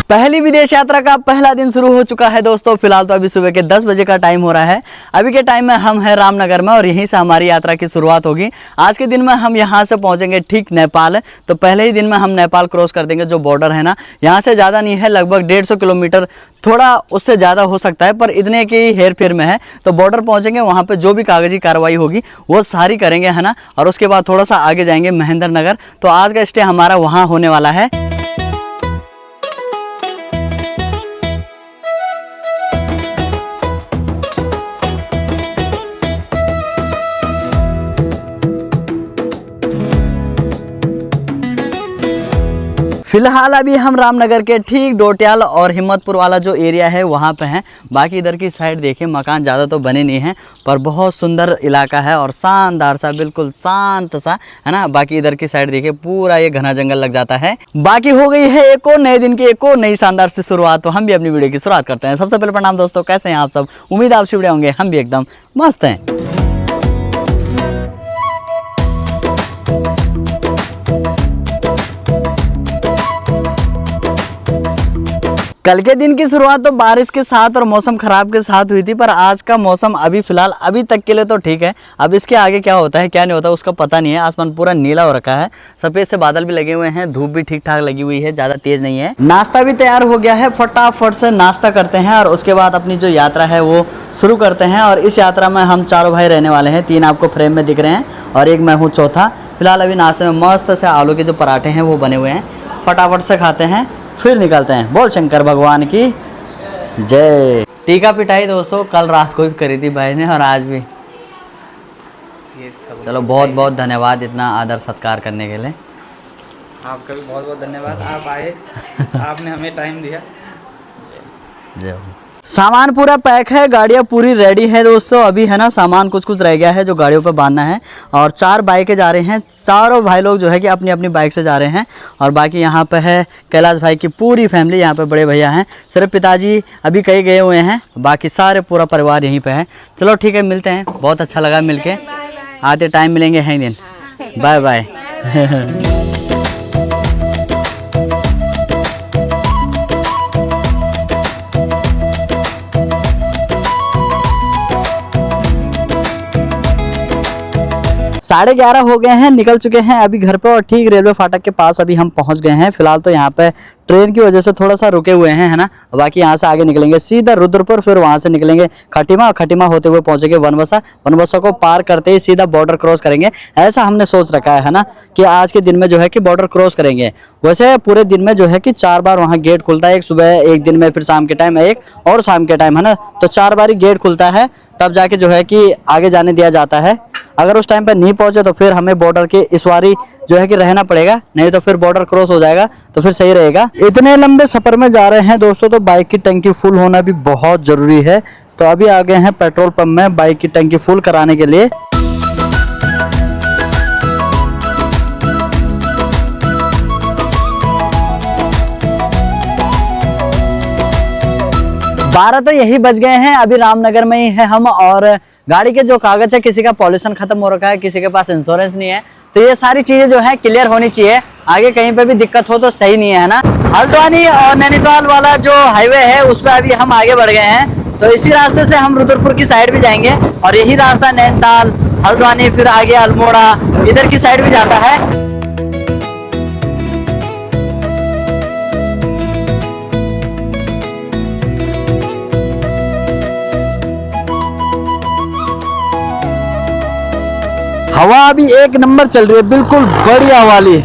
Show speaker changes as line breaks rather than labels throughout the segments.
पहली विदेश यात्रा का पहला दिन शुरू हो चुका है दोस्तों। फिलहाल तो अभी सुबह के 10 बजे का टाइम हो रहा है। अभी के टाइम में हम हैं रामनगर में और यहीं से हमारी यात्रा की शुरुआत होगी। आज के दिन में हम यहां से पहुंचेंगे ठीक नेपाल। तो पहले ही दिन में हम नेपाल क्रॉस कर देंगे। जो बॉर्डर है ना, यहाँ से ज़्यादा नहीं है, लगभग 150 किलोमीटर, थोड़ा उससे ज़्यादा हो सकता है, पर इतने की हेर फेर में है। तो बॉर्डर पहुंचेंगे, वहाँ पे जो भी कागजी कार्रवाई होगी वो सारी करेंगे, है ना। और उसके बाद थोड़ा सा आगे जाएंगे महेंद्र नगर। तो आज का स्टे हमारा वहाँ होने वाला है। फिलहाल अभी हम रामनगर के ठीक डोटियाल और हिम्मतपुर वाला जो एरिया है वहाँ पे हैं। बाकी इधर की साइड देखिए मकान ज़्यादा तो बने नहीं हैं, पर बहुत सुंदर इलाका है और शानदार सा, बिल्कुल शांत सा, है ना। बाकी इधर की साइड देखिए पूरा ये घना जंगल लग जाता है। बाकी हो गई है एक और नए दिन की एक और नई शानदार सी शुरुआत। तो हम भी अपनी वीडियो की शुरुआत करते हैं। सबसे पहले प्रणाम दोस्तों, कैसे हैं आप सब? उम्मीद आप बढ़िया होंगे, हम भी एकदम मस्त हैं। कल के दिन की शुरुआत तो बारिश के साथ और मौसम ख़राब के साथ हुई थी, पर आज का मौसम अभी फ़िलहाल अभी तक के लिए तो ठीक है। अब इसके आगे क्या होता है क्या नहीं होता उसका पता नहीं है। आसमान पूरा नीला हो रखा है, सफ़ेद से बादल भी लगे हुए हैं, धूप भी ठीक ठाक लगी हुई है, ज़्यादा तेज़ नहीं है। नाश्ता भी तैयार हो गया है, फटाफट से नाश्ता करते हैं और उसके बाद अपनी जो यात्रा है वो शुरू करते हैं। और इस यात्रा में हम चारों भाई रहने वाले हैं। 3 आपको फ्रेम में दिख रहे हैं और एक मैं हूँ चौथा। फिलहाल अभी नाश्ते में मस्त से आलू के जो पराठे हैं वो बने हुए हैं, फटाफट से खाते हैं फिर निकलते हैं। बोल शंकर भगवान की जय। टीका पिटाई दोस्तों कल रात को भी करी थी भाई ने और आज भी। चलो बहुत बहुत धन्यवाद इतना आदर सत्कार करने के लिए।
आपका भी बहुत बहुत धन्यवाद, आप आए, आपने हमें टाइम दिया।
जय। सामान पूरा पैक है, गाड़ियाँ पूरी रेडी है दोस्तों। अभी है ना सामान कुछ कुछ रह गया है जो गाड़ियों पे बांधना है। और 4 बाइकें जा रहे हैं, चारों भाई लोग जो है कि अपनी अपनी बाइक से जा रहे हैं। और बाकी यहाँ पे है कैलाश भाई की पूरी फैमिली, यहाँ पे बड़े भैया हैं। सिर्फ पिताजी अभी कहीं गए हुए हैं, बाकी सारे पूरा परिवार यहीं पे है। चलो ठीक है, मिलते हैं। बहुत अच्छा लगा मिलके, आते टाइम मिलेंगे है दिन। Bye bye. साढ़े 11 हो गए हैं, निकल चुके हैं अभी घर पे और ठीक रेलवे फाटक के पास अभी हम पहुंच गए हैं। फिलहाल तो यहाँ पे ट्रेन की वजह से थोड़ा सा रुके हुए हैं, है ना। बाकी यहाँ से आगे निकलेंगे सीधा रुद्रपुर, फिर वहाँ से निकलेंगे खटीमा, खटीमा होते हुए पहुँचेंगे वनवसा, वनवसा को पार करते ही सीधा बॉर्डर क्रॉस करेंगे। ऐसा हमने सोच रखा है ना, कि आज के दिन में जो है कि बॉर्डर क्रॉस करेंगे। वैसे पूरे दिन में जो है कि 4 बार वहाँ गेट खुलता है, एक सुबह, एक दिन में, फिर शाम के टाइम एक और शाम के टाइम, है ना। तो 4 बार ही गेट खुलता है, तब जाके जो है कि आगे जाने दिया जाता है। अगर उस टाइम पर नहीं पहुंचे तो फिर हमें बॉर्डर के इस वारी जो है कि रहना पड़ेगा, नहीं तो फिर बॉर्डर क्रॉस हो जाएगा, तो फिर सही रहेगा। इतने लंबे सफर में जा रहे हैं दोस्तों, तो बाइक की टंकी फुल होना भी बहुत जरूरी है। तो अभी आ गए हैं पेट्रोल पंप में बाइक की टंकी फुल कराने के लिए। बारह तो यही बज गए हैं, अभी रामनगर में ही है हम। और गाड़ी के जो कागज है, किसी का पॉल्यूशन खत्म हो रखा है, किसी के पास इंश्योरेंस नहीं है, तो ये सारी चीजें जो है क्लियर होनी चाहिए। आगे कहीं पे भी दिक्कत हो तो सही नहीं है ना। हल्द्वानी और नैनीताल वाला जो हाईवे है उस पर अभी हम आगे बढ़ गए हैं। तो इसी रास्ते से हम रुद्रपुर की साइड भी जाएंगे और यही रास्ता नैनीताल, हल्द्वानी, फिर आगे अल्मोड़ा, इधर की साइड भी जाता है। हवा अभी एक नंबर चल रही है, बिल्कुल बढ़िया वाली।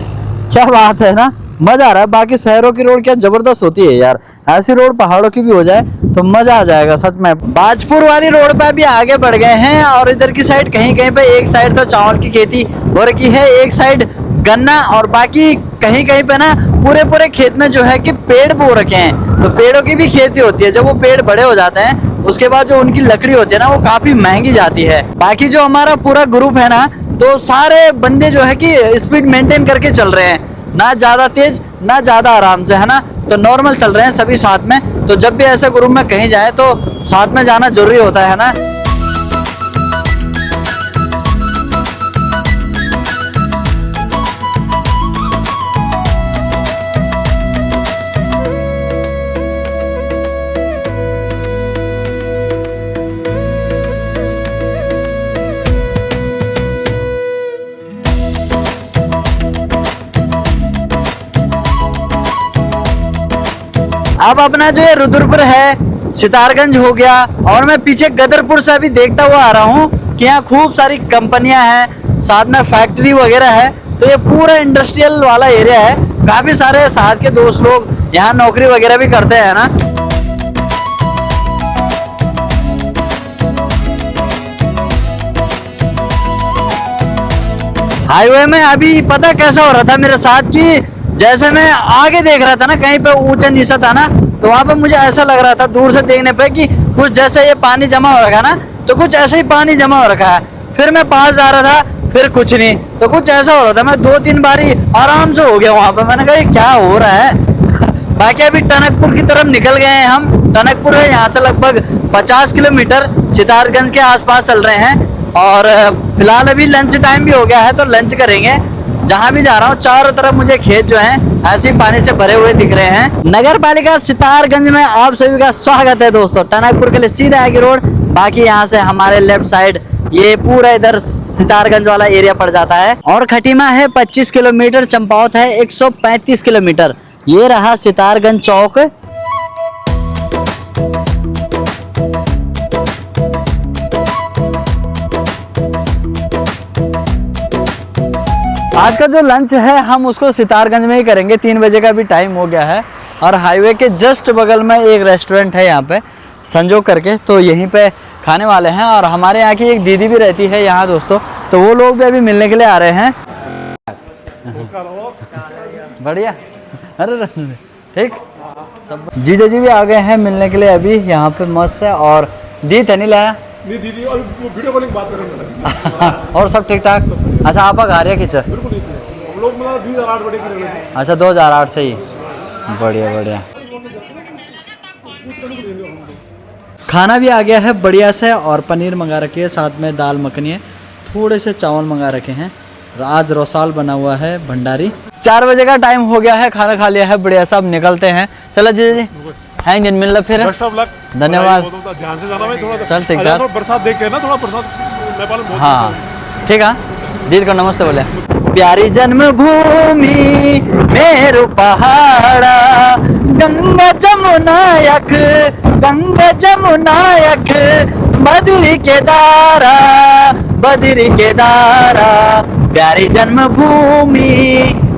क्या बात है ना, मजा आ रहा है। बाकी शहरों की रोड क्या जबरदस्त होती है यार, ऐसी रोड पहाड़ों की भी हो जाए तो मजा आ जाएगा सच में। बाजपुर वाली रोड पे भी आगे बढ़ गए हैं और इधर की साइड कहीं कहीं पे, एक साइड तो चावल की खेती हो रखी है, एक साइड गन्ना, और बाकी कहीं कहीं पे ना पूरे पूरे खेत में जो है कि पेड़ बो रखे हैं। तो पेड़ों की भी खेती होती है। जब वो पेड़ बड़े हो जाते हैं उसके बाद जो उनकी लकड़ी होती है ना, वो काफी महंगी जाती है। बाकी जो हमारा पूरा ग्रुप है ना, तो सारे बंदे जो है कि स्पीड मेंटेन करके चल रहे हैं, ना ज्यादा तेज ना ज्यादा आराम से, है ना। तो नॉर्मल चल रहे हैं सभी साथ में। तो जब भी ऐसे ग्रुप में कहीं जाए तो साथ में जाना जरूरी होता है ना। अब अपना जो है रुद्रपुर है, सितारगंज हो गया, और मैं पीछे गदरपुर से अभी देखता हुआ आ रहा हूँ कि यहाँ खूब सारी कंपनियां हैं, साथ में फैक्ट्री वगैरह है। तो ये पूरा इंडस्ट्रियल वाला एरिया है। काफी सारे साथ के दोस्त लोग यहाँ नौकरी वगैरह भी करते हैं ना। हाईवे में अभी पता कैसा हो रहा था मेरे साथ कि जैसे मैं आगे देख रहा था ना, कहीं पे ऊंचा नीचा था ना, तो वहां पे मुझे ऐसा लग रहा था दूर से देखने पे कि कुछ जैसे ये पानी जमा हो रखा है ना, तो कुछ ऐसे ही पानी जमा हो रखा है। फिर मैं पास जा रहा था, फिर कुछ नहीं, तो कुछ ऐसा हो रहा था। मैं 2-3 बारी आराम से हो गया वहां पे। मैंने कहा ये क्या हो रहा है। बाकी अभी टनकपुर की तरफ निकल गए हैं हम। टनकपुर है यहाँ से लगभग 50 किलोमीटर, सितारगंज के आसपास चल रहे हैं। और फिलहाल अभी लंच टाइम भी हो गया है, तो लंच करेंगे। जहां भी जा रहा हूँ चारों तरफ मुझे खेत जो हैं ऐसे ही पानी से भरे हुए दिख रहे हैं। नगर पालिका सितारगंज में आप सभी का स्वागत है दोस्तों। टनकपुर के लिए सीधा आगे रोड, बाकी यहाँ से हमारे लेफ्ट साइड ये पूरा इधर सितारगंज वाला एरिया पड़ जाता है। और खटीमा है 25 किलोमीटर, चंपावत है 135 किलोमीटर। ये रहा सितारगंज चौक। आज का जो लंच है हम उसको सितारगंज में ही करेंगे। 3 बजे का भी टाइम हो गया है। और हाईवे के जस्ट बगल में एक रेस्टोरेंट है यहाँ पे संजोग करके, तो यहीं पे खाने वाले हैं। और हमारे यहाँ की एक दीदी भी रहती है यहाँ दोस्तों, तो वो लोग भी अभी मिलने के लिए आ रहे हैं। बढ़िया, अरे ठीक सब। जीजा जी भी आ गए हैं मिलने के लिए अभी यहाँ पे मस्त है। और दी नहीं लाया
नहीं दीदी, और वीडियो कॉलिंग बात करेंगे।
और सब ठीक ठाक। अच्छा आप आ रहे किचन?
बिल्कुल हम लोग मतलब 2008 बड़े की रहे।
अच्छा 2008 से ही। बढ़िया बढ़िया। खाना भी आ गया है बढ़िया से, और पनीर मंगा रखी है, साथ में दाल मखनी है, थोड़े से चावल मंगा रखे हैं। आज रोसाल बना हुआ है भंडारी। 4 बजे का टाइम हो गया है, खाना खा लिया है बढ़िया। सब निकलते हैं। चलो जी जी है दिन मिल फिर। धन्यवाद।
ध्यान से जाना भाई, थोड़ा
चल ठीक है।
बरसात देख के ना, थोड़ा बरसात नेपाल में
हाँ ठीक है। दीदी को नमस्ते बोले। प्यारी जन्मभूमि मेरो पहाड़ा, गंगा जमुना यख, गंगा जमुना यख, बद्री केदारा, बद्री केदारा, प्यारी जन्मभूमि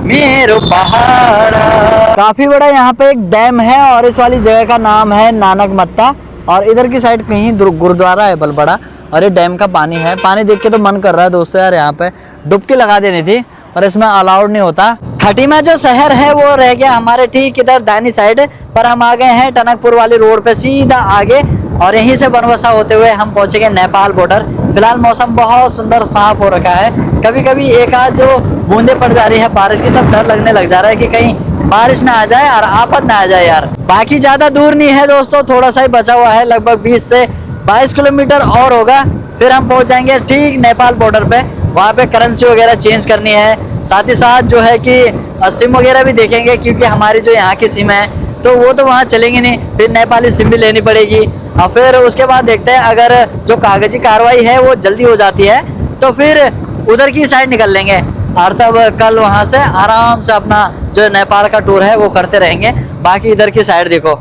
मेरो पहाड़ा। काफी बड़ा यहाँ पे एक डैम है, और इस वाली जगह का नाम है नानक मत्ता। और इधर की साइड कहीं गुरुद्वारा है बलबड़ा, और ये डैम का पानी है। पानी देख के तो मन कर रहा है दोस्तों यार यहाँ पे डुबकी लगा देनी थी, पर इसमें अलाउड नहीं होता। खटीमा जो शहर है वो रह गया हमारे ठीक इधर दाहिनी साइड, पर हम आ गए हैं टनकपुर वाली रोड पे सीधा आगे। और यहीं से बनवसा होते हुए हम पहुंचेंगे नेपाल बॉर्डर। फिलहाल मौसम बहुत सुंदर साफ हो रखा है। कभी कभी एक आध जो बूंदे पड़ जा रही है बारिश की, तब डर लगने लग जा रहा है कि कहीं बारिश ना आ जाए और आफत ना आ जाए यार। बाकी ज्यादा दूर नहीं है दोस्तों, थोड़ा सा ही बचा हुआ है, लगभग 20 से 22 किलोमीटर और होगा, फिर हम पहुंच जाएंगे ठीक नेपाल बॉर्डर पे। वहाँ पे करेंसी वगैरह चेंज करनी है, साथ ही साथ जो है कि सिम वगैरह भी देखेंगे, क्योंकि हमारी जो यहाँ की सिम है तो वो तो वहाँ चलेंगे नहीं, फिर नेपाली सिम भी लेनी पड़ेगी। और फिर उसके बाद देखते हैं, अगर जो कागजी कार्रवाई है वो जल्दी हो जाती है तो फिर उधर की साइड निकल लेंगे। और तब कल वहाँ से आराम से अपना जो नेपाल का टूर है वो करते रहेंगे। बाकी इधर की साइड देखो,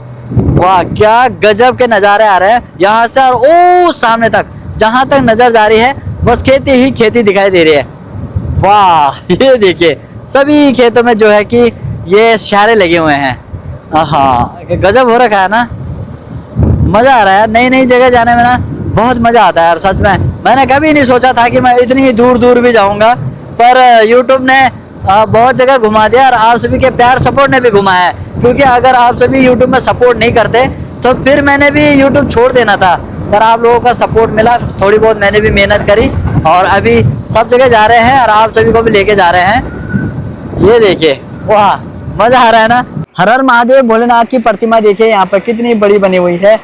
वाह क्या गजब के नज़ारे आ रहे हैं यहाँ से। और ओ सामने तक जहाँ तक नजर जा रही है बस खेती ही खेती दिखाई दे रही है। वाह ये देखिए सभी खेतों में जो है कि ये शारे लगे हुए हैं। हाँ गजब हो रखा है ना, मजा आ रहा है। नई नई जगह जाने में ना बहुत मजा आता है यार, सच में। मैंने कभी नहीं सोचा था कि मैं इतनी दूर दूर भी जाऊंगा, पर यूट्यूब ने बहुत जगह घुमा दिया, और आप सभी के प्यार सपोर्ट ने भी घुमाया है। क्योंकि अगर आप सभी यूट्यूब में सपोर्ट नहीं करते तो फिर मैंने भी यूट्यूब छोड़ देना था, पर आप लोगों का सपोर्ट मिला, थोड़ी बहुत मैंने भी मेहनत करी, और अभी सब जगह जा रहे हैं और आप सभी को भी लेके जा रहे हैं। ये देखिए वाह मजा आ रहा है ना। हर हर महादेव भोलेनाथ की प्रतिमा देखिए यहाँ पर कितनी बड़ी बनी हुई है।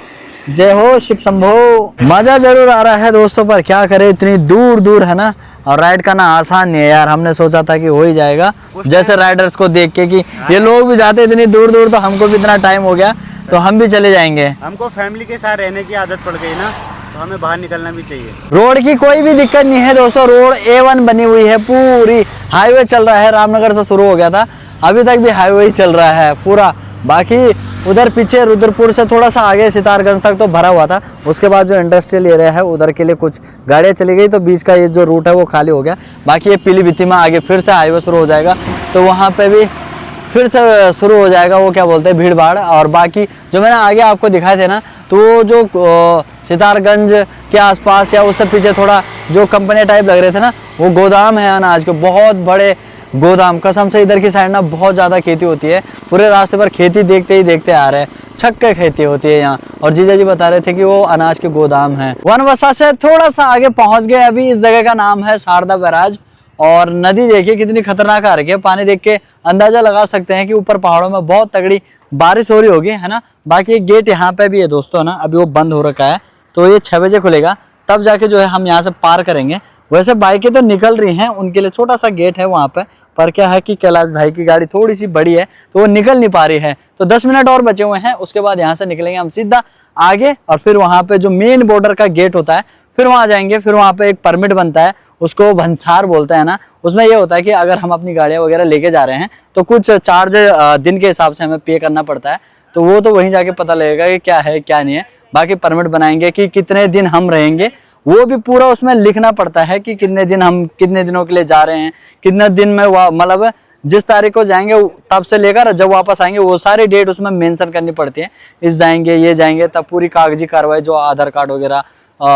जय हो शिव शंभो। मजा जरूर आ रहा है दोस्तों, पर क्या करें इतनी दूर दूर है ना, और राइड करना आसान नहीं है यार। हमने सोचा था कि हो ही जाएगा, जैसे राइडर्स को देख के कि ये लोग भी जाते इतनी दूर दूर, तो हमको भी इतना टाइम हो गया तो हम भी चले जाएंगे।
हमको फैमिली के साथ रहने की आदत पड़ गई ना, तो हमें बाहर निकलना भी चाहिए।
रोड की कोई भी दिक्कत नहीं है दोस्तों, रोड A1 बनी हुई है, पूरी हाईवे चल रहा है। रामनगर से शुरू हो गया था, अभी तक भी हाईवे ही चल रहा है पूरा। बाकी उधर पीछे रुद्रपुर से थोड़ा सा आगे सितारगंज तक तो भरा हुआ था। उसके बाद जो इंडस्ट्रियल एरिया है उधर के लिए कुछ गाड़ियाँ चली गई, तो बीच का ये जो रूट है वो खाली हो गया। बाकी ये पीलीभीती में आगे फिर से हाईवे शुरू हो जाएगा, तो वहाँ पे भी फिर से शुरू हो जाएगा वो क्या बोलते हैं भीड़ भाड़। और बाकी जो मैंने आगे आपको दिखाए थे ना, तो वो जो सितारगंज के आसपास या उससे पीछे थोड़ा जो कंपनी टाइप लग रहे थे ना, वो गोदाम है अनाज के, बहुत बड़े गोदाम। कसम से इधर की साइड ना बहुत ज़्यादा खेती होती है, पूरे रास्ते पर खेती देखते ही देखते आ रहे हैं, छक्के खेती होती है यहाँ। और जीजा जी बता रहे थे कि वो अनाज के गोदाम है। वनवसा से थोड़ा सा आगे पहुँच गए अभी। इस जगह का नाम है शारदा बैराज। और नदी देखिए कितनी खतरनाक आ रही है, पानी देख के अंदाजा लगा सकते हैं कि ऊपर पहाड़ों में बहुत तगड़ी बारिश हो रही होगी, है ना। बाकी एक गेट यहाँ पे भी है दोस्तों, ना अभी वो बंद हो रखा है, तो ये 6 बजे खुलेगा, तब जाके जो है हम यहाँ से पार करेंगे। वैसे बाइकें तो निकल रही हैं, उनके लिए छोटा सा गेट है वहाँ पे, पर क्या है कि कैलाश भाई की गाड़ी थोड़ी सी बड़ी है तो वो निकल नहीं पा रही है। तो 10 मिनट और बचे हुए हैं, उसके बाद यहाँ से निकलेंगे हम सीधा आगे, और फिर वहाँ पे जो मेन बॉर्डर का गेट होता है फिर वहाँ जाएंगे। फिर वहाँ पे एक परमिट बनता है, उसको भंसार बोलते हैं ना। उसमें ये होता है कि अगर हम अपनी गाड़ियाँ वगैरह लेके जा रहे हैं तो कुछ चार्ज दिन के हिसाब से हमें पे करना पड़ता है, तो वो तो वहीं जाके पता लगेगा कि क्या है क्या नहीं है। बाकी परमिट बनाएंगे कि कितने दिन हम रहेंगे, वो भी पूरा उसमें लिखना पड़ता है कि कितने दिन हम कितने दिनों के लिए जा रहे हैं, कितने दिन में मतलब जिस तारीख को जाएंगे तब से लेकर जब वापस आएंगे वो सारी डेट उसमें मेंशन करनी पड़ती है। इस जाएंगे ये जाएंगे, तब पूरी कागजी कार्रवाई जो आधार कार्ड वगैरह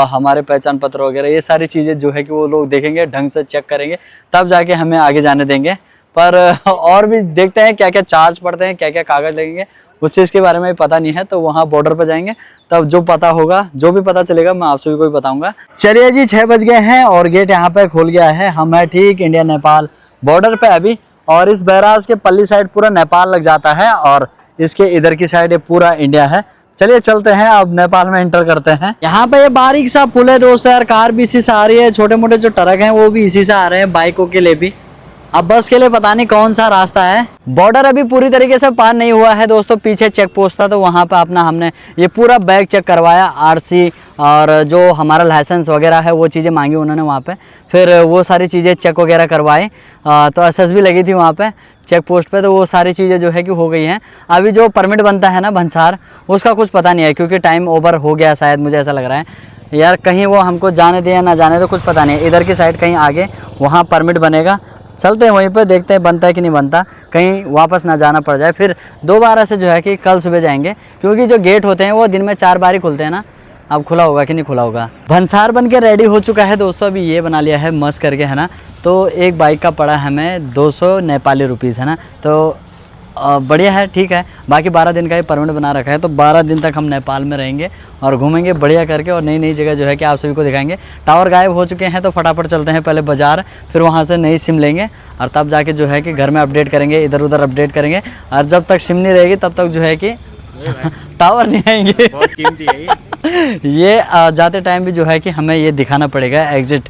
हमारे पहचान पत्र वगैरह ये सारी चीज़ें जो है कि वो लोग देखेंगे, ढंग से चेक करेंगे, तब जाके हमें आगे जाने देंगे। पर और भी देखते हैं क्या क्या चार्ज पड़ते हैं, क्या क्या कागज लगेंगे, उस चीज़ के बारे में पता नहीं है। तो वहाँ बॉर्डर पर जाएंगे तब जो पता होगा, जो भी पता चलेगा मैं आपसे भी कोई बताऊंगा। चलिए जी 6 बज गए हैं और गेट यहाँ पे खुल गया है। हम है ठीक इंडिया नेपाल बॉर्डर पे अभी, और इस बैराज के पल्ली साइड पूरा नेपाल लग जाता है और इसके इधर की साइड ये पूरा इंडिया है। चलिए चलते हैं, अब नेपाल में एंटर करते हैं। यहाँ पे ये बारीक सा पुल है दोस्तों यार, कार भी इसी से आ रही है, छोटे मोटे जो ट्रक हैं वो भी इसी से आ रहे हैं, बाइकों के लिए भी। अब बस के लिए पता नहीं कौन सा रास्ता है। बॉर्डर अभी पूरी तरीके से पार नहीं हुआ है दोस्तों, पीछे चेक पोस्ट था तो वहाँ पे अपना हमने ये पूरा बैग चेक करवाया, आरसी और जो हमारा लाइसेंस वगैरह है वो चीज़ें मांगी उन्होंने वहाँ पे। फिर वो सारी चीज़ें चेक वगैरह करवाए, तो एसएसबी लगी थी वहाँ पे चेक पोस्ट पे, तो वो सारी चीज़ें जो है कि हो गई हैं। अभी जो परमिट बनता है ना भंसार, उसका कुछ पता नहीं है क्योंकि टाइम ओवर हो गया शायद, मुझे ऐसा लग रहा है यार। कहीं वो हमको जाने दे या ना जाने दे कुछ पता नहीं। इधर की साइड कहीं आगे वहाँ परमिट बनेगा, चलते हैं वहीं पे, देखते हैं बनता है कि नहीं बनता, कहीं वापस ना जाना पड़ जाए। फिर दोबारा से जो है कि कल सुबह जाएंगे, क्योंकि जो गेट होते हैं वो दिन में 4 बार ही खुलते हैं ना। अब खुला होगा कि नहीं खुला होगा। भंसार बन के रेडी हो चुका है दोस्तों, अभी ये बना लिया है मस्त करके, है ना। तो एक बाइक का पड़ा हमें 200 नेपाली रुपीज़, है ना। तो बढ़िया है, ठीक है। बाकी 12 दिन का ही परमिट बना रखा है, तो 12 दिन तक हम नेपाल में रहेंगे और घूमेंगे बढ़िया करके, और नई नई जगह जो है कि आप सभी को दिखाएंगे। टावर गायब हो चुके हैं तो फटाफट चलते हैं पहले बाज़ार, फिर वहाँ से नई सिम लेंगे और तब जाके जो है कि घर में अपडेट करेंगे, इधर उधर अपडेट करेंगे। और जब तक सिम नहीं रहेगी तब तक जो है कि टावर नहीं आएंगे।
बहुत कीमती है
ये जाते टाइम भी जो है कि हमें ये दिखाना पड़ेगा एग्जिट,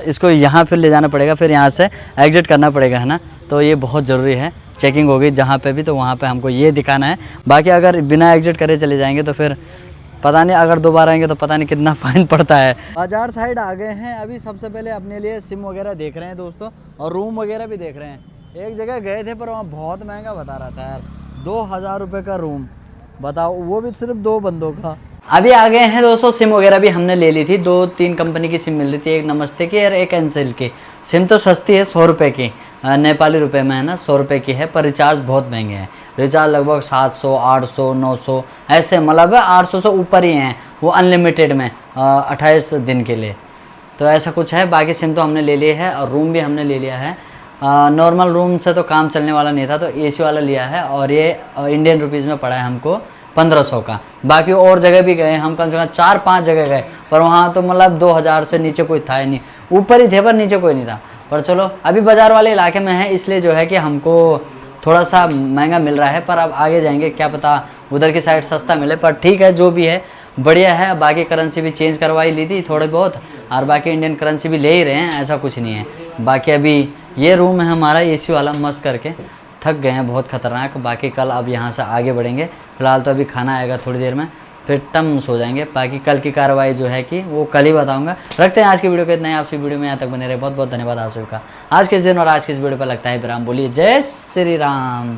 इसको यहाँ फिर ले जाना पड़ेगा, फिर यहाँ से एग्जिट करना पड़ेगा, है ना। तो ये बहुत ज़रूरी है, चेकिंग होगी जहाँ पे भी, तो वहाँ पे हमको ये दिखाना है। बाकी अगर बिना एग्जिट करे चले जाएंगे तो फिर पता नहीं, अगर दोबारा आएंगे तो पता नहीं कितना फाइन पड़ता है। बाजार साइड आ गए हैं अभी। सबसे पहले अपने लिए सिम वगैरह देख रहे हैं दोस्तों, और रूम वगैरह भी देख रहे हैं। एक जगह गए थे पर वहाँ बहुत महंगा बता रहा था यार, 2000 रुपये का रूम, बताओ, वो भी सिर्फ 2 बंदों का। अभी आ गए हैं दोस्तों, सिम वगैरह भी हमने ले ली थी, 2-3 कंपनी की सिम मिल रही थी, एक नमस्ते की और एक एनसेल की। सिम तो सस्ती है, 100 रुपये की, नेपाली रुपए में, है ना, 100 रुपये की है, पर रिचार्ज बहुत महंगे हैं। रिचार्ज लगभग 700, 800, 900 ऐसे, मतलब 800 से ऊपर ही हैं वो अनलिमिटेड में 28 दिन के लिए, तो ऐसा कुछ है। बाकी सिम तो हमने ले ली है और रूम भी हमने ले लिया है। नॉर्मल रूम से तो काम चलने वाला नहीं था, तो एसी वाला लिया है, और ये इंडियन रुपीज़ में पड़ा है हमको 1500 का। बाकी और जगह भी गए हम, कम से कम 4-5 जगह गए, पर वहाँ तो मतलब 2000 से नीचे कोई था ही नहीं, ऊपर ही थे पर नीचे कोई नहीं था। पर चलो अभी बाज़ार वाले इलाके में है, इसलिए जो है कि हमको थोड़ा सा महंगा मिल रहा है, पर अब आगे जाएंगे क्या पता उधर की साइड सस्ता मिले, पर ठीक है जो भी है बढ़िया है। बाकी करेंसी भी चेंज करवाई ली थी थोड़े बहुत, और बाकी इंडियन करेंसी भी ले ही रहे हैं, ऐसा कुछ नहीं है। बाकी अभी ये रूम है हमारा एसी वाला मस्त करके, थक गए हैं बहुत खतरनाक। बाकी कल अब यहाँ से आगे बढ़ेंगे, फिलहाल तो अभी खाना आएगा थोड़ी देर में, फिर टम सो जाएंगे। बाकी कल की कार्रवाई जो है कि वो कल ही बताऊंगा। रखते हैं आज की वीडियो को इतना ही, आपसे वीडियो में यहाँ तक बने रहे, बहुत बहुत धन्यवाद आप सबका। आज के दिन और आज के इस वीडियो पर लगता है विराम, बोलिए जय श्री राम।